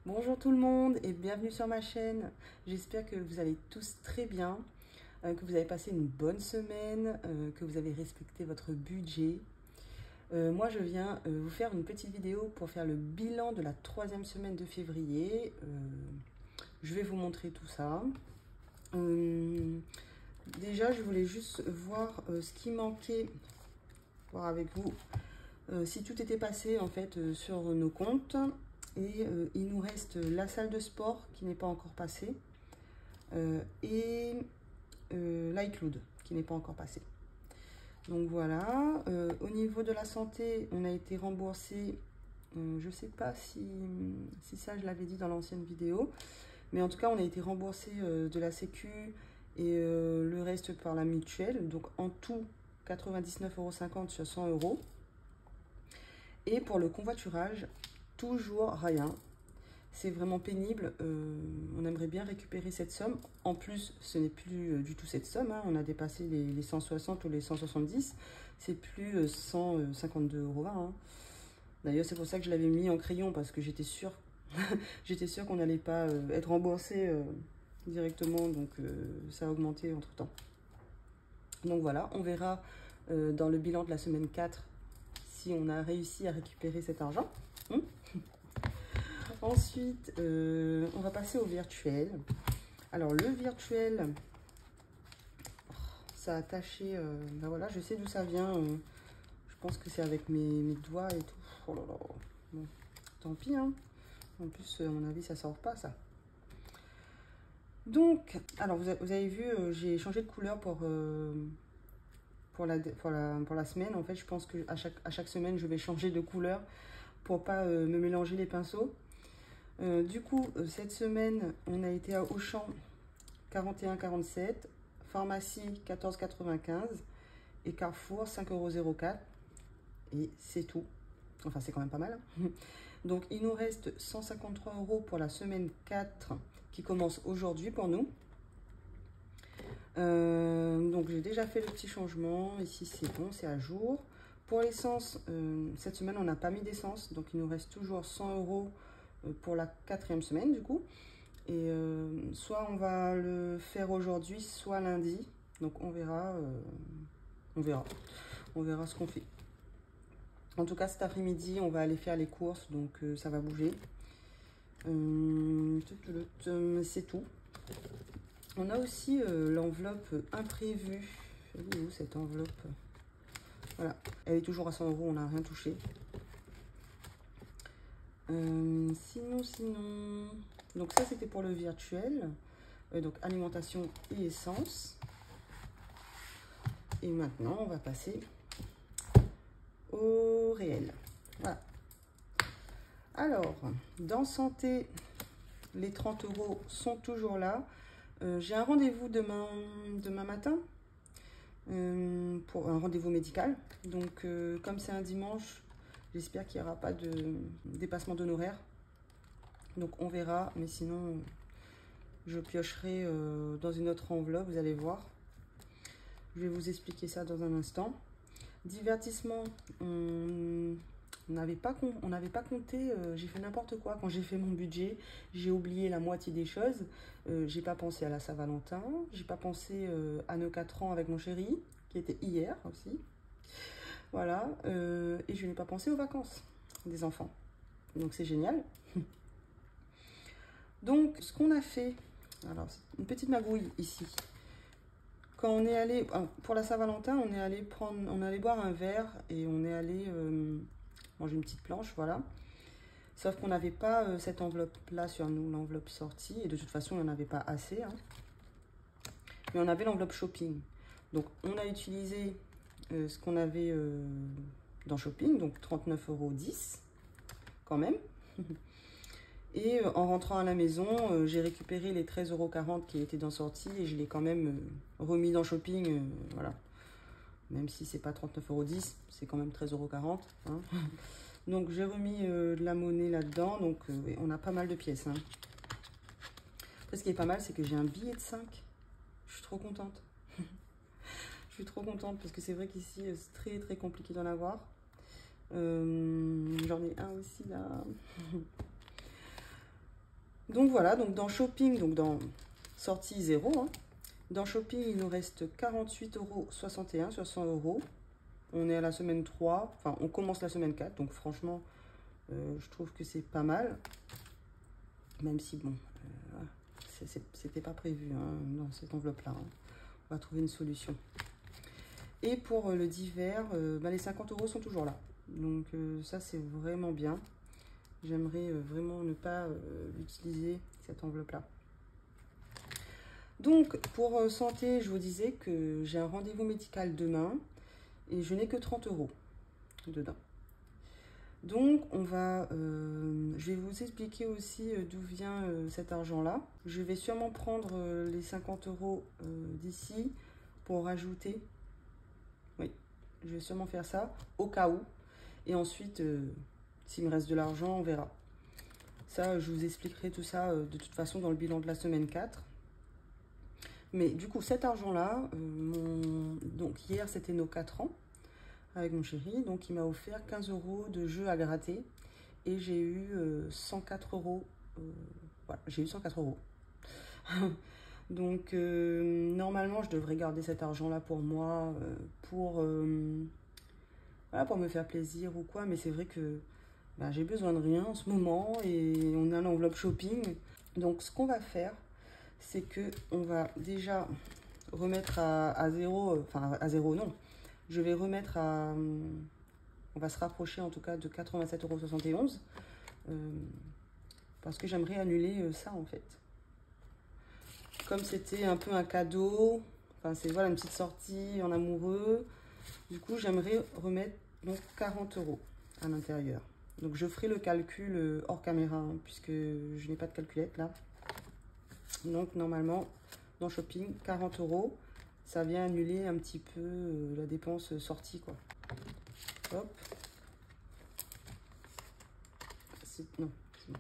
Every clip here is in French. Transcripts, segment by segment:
Bonjour tout le monde et bienvenue sur ma chaîne. J'espère que vous allez tous très bien, que vous avez passé une bonne semaine, que vous avez respecté votre budget. Moi je viens vous faire une petite vidéo pour faire le bilan de la 3e semaine de février. Je vais vous montrer tout ça. Déjà je voulais juste voir ce qui manquait, voir avec vous si tout était passé en fait sur nos comptes. Et il nous reste la salle de sport qui n'est pas encore passée et l'iCloud qui n'est pas encore passé. Donc voilà, au niveau de la santé, on a été remboursé, je ne sais pas si ça je l'avais dit dans l'ancienne vidéo, mais en tout cas on a été remboursé de la sécu et le reste par la mutuelle, donc en tout 99,50 € sur 100 €. Et pour le convoiturage, toujours rien. C'est vraiment pénible. On aimerait bien récupérer cette somme. En plus, ce n'est plus du tout cette somme, hein. On a dépassé les 160 ou les 170. C'est plus 152,20 €, hein. D'ailleurs, c'est pour ça que je l'avais mis en crayon, parce que j'étais sûre j'étais sûre qu'on n'allait pas être remboursé directement. Donc, ça a augmenté entre temps. Donc voilà, on verra dans le bilan de la semaine 4 si on a réussi à récupérer cet argent. Ensuite, on va passer au virtuel. Alors, le virtuel, ça a taché. Ben voilà, je sais d'où ça vient. Je pense que c'est avec mes doigts et tout. Oh là là. Bon, tant pis, hein. En plus, à mon avis, ça sort pas, ça. Donc, alors, vous avez vu, j'ai changé de couleur pour la semaine. En fait, je pense qu'à chaque semaine, je vais changer de couleur pour pas me mélanger les pinceaux. Du coup, cette semaine, on a été à Auchan 41,47 €, Pharmacie 14,95 € et Carrefour 5,04 €. Et c'est tout. Enfin, c'est quand même pas mal, hein. Donc, il nous reste 153 € pour la semaine 4 qui commence aujourd'hui pour nous. Donc, j'ai déjà fait le petit changement. Ici, c'est bon, c'est à jour. Pour l'essence, cette semaine, on n'a pas mis d'essence. Donc, il nous reste toujours 100 € pour la 4e semaine du coup. Et soit on va le faire aujourd'hui, soit lundi. Donc on verra, on verra ce qu'on fait. En tout cas, cet après-midi, on va aller faire les courses, donc ça va bouger. C'est tout. On a aussi l'enveloppe imprévue. Elle est où cette enveloppe? Voilà, elle est toujours à 100 €, on n'a rien touché. Sinon, donc ça c'était pour le virtuel, donc alimentation et essence. Et maintenant on va passer au réel. Voilà. Alors, dans santé, les 30 € sont toujours là. J'ai un rendez-vous demain matin pour un rendez-vous médical. Donc comme c'est un dimanche, j'espère qu'il n'y aura pas de dépassement d'honoraires. Donc on verra, mais sinon je piocherai dans une autre enveloppe, vous allez voir. Je vais vous expliquer ça dans un instant. Divertissement, on n'avait pas compté, j'ai fait n'importe quoi quand j'ai fait mon budget. J'ai oublié la moitié des choses. J'ai pas pensé à la Saint-Valentin, j'ai pas pensé à nos 4 ans avec mon chéri, qui était hier aussi. Voilà, et je n'ai pas pensé aux vacances des enfants. Donc c'est génial. Donc ce qu'on a fait, alors une petite magouille ici. Quand on est allé, pour la Saint-Valentin, on est allé boire un verre et on est allé manger une petite planche, voilà. Sauf qu'on n'avait pas cette enveloppe-là sur nous, l'enveloppe sortie, et de toute façon, il n'y en avait pas assez, hein. Mais on avait l'enveloppe shopping. Donc on a utilisé ce qu'on avait dans shopping, donc 39,10 € quand même. Et en rentrant à la maison, j'ai récupéré les 13,40 € qui étaient dans sortie et je l'ai quand même remis dans shopping, voilà. Même si c'est pas 39,10 €, c'est quand même 13,40 €, hein. Donc j'ai remis de la monnaie là-dedans, donc oui, on a pas mal de pièces, hein. Après, ce qui est pas mal, c'est que j'ai un billet de 5. Je suis trop contente. Je suis trop contente parce que c'est vrai qu'ici, c'est très très compliqué d'en avoir. J'en ai un aussi là. Donc voilà, donc dans Shopping, donc dans sortie 0, hein, dans Shopping, il nous reste 48,61 € sur 100 €. On est à la semaine 3, enfin on commence la semaine 4, donc franchement, je trouve que c'est pas mal. Même si, bon, c'était pas prévu hein, dans cette enveloppe-là. Hein. On va trouver une solution. Et pour le divers, les 50 € sont toujours là. Donc ça, c'est vraiment bien. J'aimerais vraiment ne pas utiliser cette enveloppe-là. Donc, pour santé, je vous disais que j'ai un rendez-vous médical demain et je n'ai que 30 € dedans. Donc, je vais vous expliquer aussi d'où vient cet argent-là. Je vais sûrement prendre les 50 € d'ici pour rajouter. Oui, je vais sûrement faire ça au cas où. Et ensuite, s'il me reste de l'argent, on verra. Ça, je vous expliquerai tout ça de toute façon dans le bilan de la semaine 4. Mais du coup, cet argent-là, donc hier, c'était nos 4 ans avec mon chéri. Donc, il m'a offert 15 € de jeux à gratter. Et j'ai eu 104 €. Voilà, j'ai eu 104 €. Donc, normalement, je devrais garder cet argent-là pour moi, voilà, pour me faire plaisir ou quoi. Mais c'est vrai que j'ai besoin de rien en ce moment et on a l'enveloppe shopping. Donc, ce qu'on va faire, c'est que on va déjà remettre à 0, enfin à 0 non, je vais remettre à, on va se rapprocher en tout cas de 87,71 €, parce que j'aimerais annuler ça en fait. Comme c'était un peu un cadeau, enfin c'est voilà une petite sortie en amoureux, du coup j'aimerais remettre donc 40 € à l'intérieur. Donc je ferai le calcul hors caméra, hein, puisque je n'ai pas de calculette là. Donc normalement, dans Shopping, 40 €, ça vient annuler un petit peu la dépense sortie, quoi. Hop. Non, c'est bon.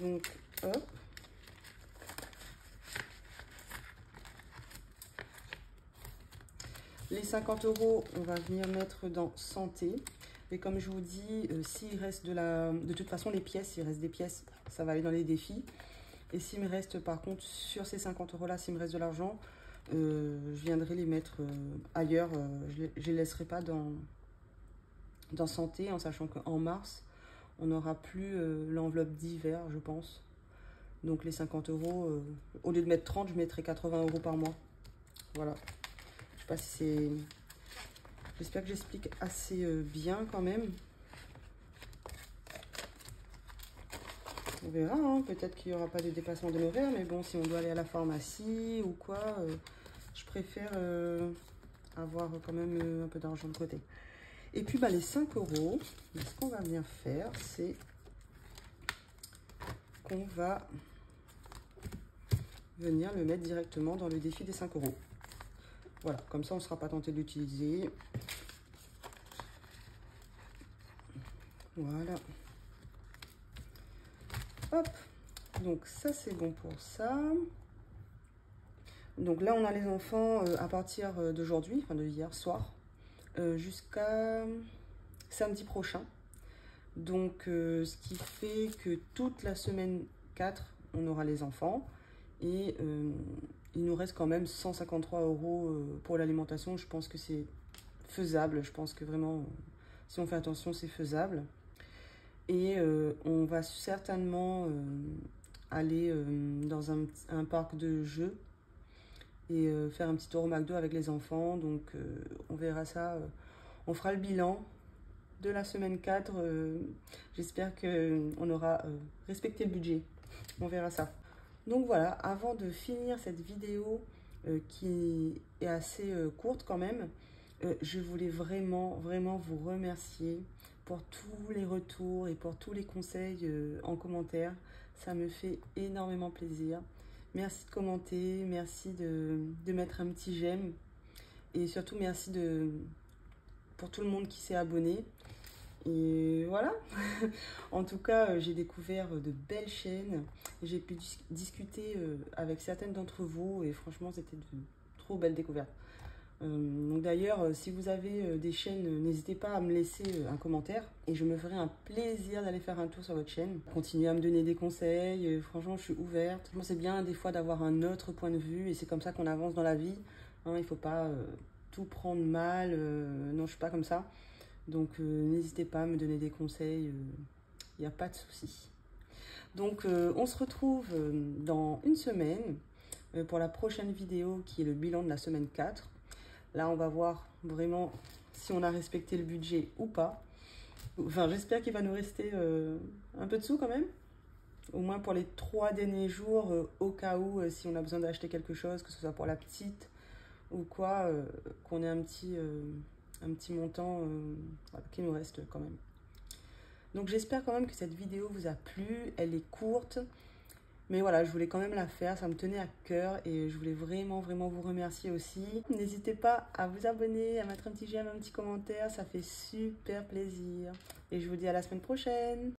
Donc, hop. Les 50 €, on va venir mettre dans santé. Et comme je vous dis, s'il reste de toute façon, les pièces, s'il reste des pièces, ça va aller dans les défis. Et s'il me reste, par contre, sur ces 50 € là, s'il me reste de l'argent, je viendrai les mettre ailleurs. Je ne les laisserai pas dans santé, en sachant qu'en mars, on n'aura plus l'enveloppe d'hiver, je pense. Donc les 50 €, au lieu de mettre 30, je mettrai 80 € par mois. Voilà. Je sais pas si c'est... J'espère que j'explique assez bien quand même. On verra, hein. Peut-être qu'il n'y aura pas de dépassement de l'horaire, mais bon, si on doit aller à la pharmacie ou quoi, je préfère avoir quand même un peu d'argent de côté. Et puis, les 5 €, ce qu'on va bien faire, c'est qu'on va venir le mettre directement dans le défi des 5 €. Voilà, comme ça, on ne sera pas tenté de l'utiliser. Voilà. Hop, donc ça c'est bon pour ça. Donc là on a les enfants à partir d'aujourd'hui, enfin de hier soir, jusqu'à samedi prochain. Donc ce qui fait que toute la semaine 4, on aura les enfants. Et il nous reste quand même 153 € pour l'alimentation. Je pense que c'est faisable. Je pense que vraiment, si on fait attention, c'est faisable. Et on va certainement aller dans un parc de jeux et faire un petit tour au McDo avec les enfants. Donc on verra ça. On fera le bilan de la semaine 4. J'espère qu'on aura respecté le budget. On verra ça. Donc voilà, avant de finir cette vidéo qui est assez courte quand même, je voulais vraiment vous remercier pour tous les retours et pour tous les conseils en commentaire. Ça me fait énormément plaisir. Merci de commenter, merci de mettre un petit j'aime. Et surtout, merci pour tout le monde qui s'est abonné. Et voilà. En tout cas, j'ai découvert de belles chaînes. J'ai pu discuter avec certaines d'entre vous. Et franchement, c'était de trop belles découvertes. Donc d'ailleurs, si vous avez des chaînes, n'hésitez pas à me laisser un commentaire et je me ferai un plaisir d'aller faire un tour sur votre chaîne. Continuez à me donner des conseils, franchement je suis ouverte. Moi c'est bien des fois d'avoir un autre point de vue et c'est comme ça qu'on avance dans la vie. Hein, il ne faut pas tout prendre mal, non je suis pas comme ça. Donc n'hésitez pas à me donner des conseils, il n'y a pas de souci. Donc on se retrouve dans une semaine pour la prochaine vidéo qui est le bilan de la semaine 4. Là, on va voir vraiment si on a respecté le budget ou pas. Enfin, j'espère qu'il va nous rester un peu de sous quand même. Au moins pour les 3 derniers jours, au cas où, si on a besoin d'acheter quelque chose, que ce soit pour la petite ou quoi, qu'on ait un petit montant voilà, qui nous reste quand même. Donc j'espère quand même que cette vidéo vous a plu. Elle est courte. Mais voilà, je voulais quand même la faire, ça me tenait à cœur et je voulais vraiment vous remercier aussi. N'hésitez pas à vous abonner, à mettre un petit j'aime, un petit commentaire, ça fait super plaisir. Et je vous dis à la semaine prochaine.